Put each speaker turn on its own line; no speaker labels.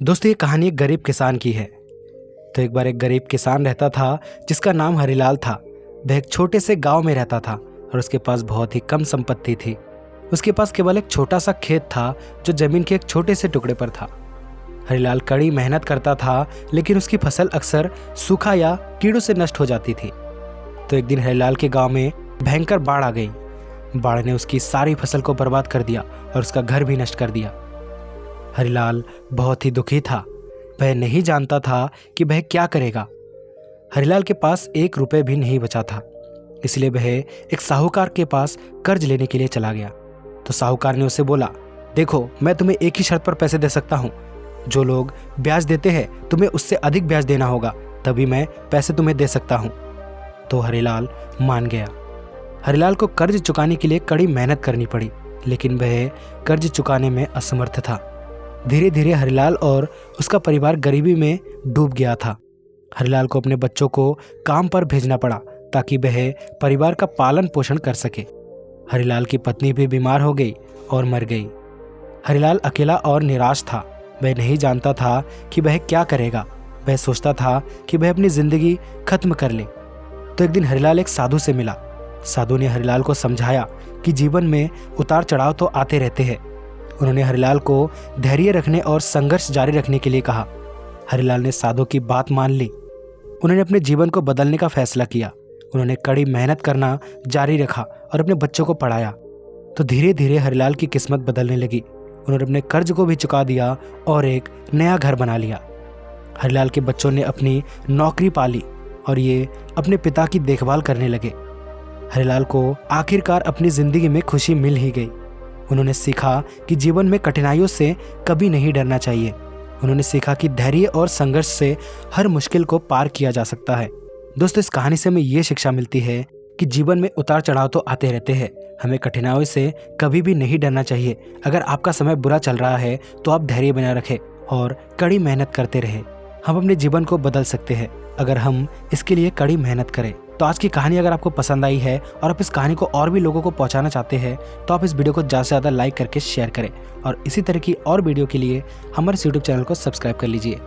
दोस्तों ये कहानी एक गरीब किसान की है। तो एक बार एक गरीब किसान रहता था जिसका नाम हरिलाल था। वह एक छोटे से गांव में रहता था और उसके पास बहुत ही कम संपत्ति थी। उसके पास केवल एक छोटा सा खेत था जो जमीन के एक छोटे से टुकड़े पर था। हरिलाल कड़ी मेहनत करता था, लेकिन उसकी फसल अक्सर सूखा या कीड़ों से नष्ट हो जाती थी। तो एक दिन हरिलाल के गांव में भयंकर बाढ़ आ गई। बाढ़ ने उसकी सारी फसल को बर्बाद कर दिया और उसका घर भी नष्ट कर दिया। हरिलाल बहुत ही दुखी था। वह नहीं जानता था कि वह क्या करेगा। हरिलाल के पास 1 रुपए भी नहीं बचा था, इसलिए वह एक साहूकार के पास कर्ज लेने के लिए चला गया। तो साहूकार ने उसे बोला, देखो मैं तुम्हें एक ही शर्त पर पैसे दे सकता हूँ। जो लोग ब्याज देते हैं तुम्हें उससे अधिक ब्याज देना होगा, तभी मैं पैसे तुम्हें दे सकता हूँ। तो हरिलाल मान गया। हरिलाल को कर्ज चुकाने के लिए कड़ी मेहनत करनी पड़ी, लेकिन वह कर्ज चुकाने में असमर्थ था। धीरे धीरे हरिलाल और उसका परिवार गरीबी में डूब गया था। हरिलाल को अपने बच्चों को काम पर भेजना पड़ा ताकि वह परिवार का पालन पोषण कर सके। हरिलाल की पत्नी भी बीमार हो गई और मर गई। हरिलाल अकेला और निराश था। वह नहीं जानता था कि वह क्या करेगा। वह सोचता था कि वह अपनी जिंदगी खत्म कर ले। तो एक दिन हरिलाल एक साधु से मिला। साधु ने हरिलाल को समझाया कि जीवन में उतार चढ़ाव तो आते रहते हैं। उन्होंने हरिलाल को धैर्य रखने और संघर्ष जारी रखने के लिए कहा। हरिलाल ने साधु की बात मान ली। उन्होंने अपने जीवन को बदलने का फैसला किया। उन्होंने कड़ी मेहनत करना जारी रखा और अपने बच्चों को पढ़ाया। तो धीरे धीरे हरिलाल की किस्मत बदलने लगी। उन्होंने अपने कर्ज को भी चुका दिया और एक नया घर बना लिया। हरिलाल के बच्चों ने अपनी नौकरी पाली और ये अपने पिता की देखभाल करने लगे। हरिलाल को आखिरकार अपनी जिंदगी में खुशी मिल ही गई। उन्होंने सीखा कि जीवन में कठिनाइयों से कभी नहीं डरना चाहिए। उन्होंने सीखा कि धैर्य और संघर्ष से हर मुश्किल को पार किया जा सकता है। दोस्तों इस कहानी से हमें ये शिक्षा मिलती है कि जीवन में उतार चढ़ाव तो आते रहते हैं। हमें कठिनाइयों से कभी भी नहीं डरना चाहिए। अगर आपका समय बुरा चल रहा है तो आप धैर्य बनाए रखें और कड़ी मेहनत करते रहें। हम अपने जीवन को बदल सकते हैं अगर हम इसके लिए कड़ी मेहनत करें। तो आज की कहानी अगर आपको पसंद आई है और आप इस कहानी को और भी लोगों को पहुंचाना चाहते हैं तो आप इस वीडियो को ज़्यादा से ज़्यादा लाइक करके शेयर करें और इसी तरह की और वीडियो के लिए हमारे YouTube चैनल को सब्सक्राइब कर लीजिए।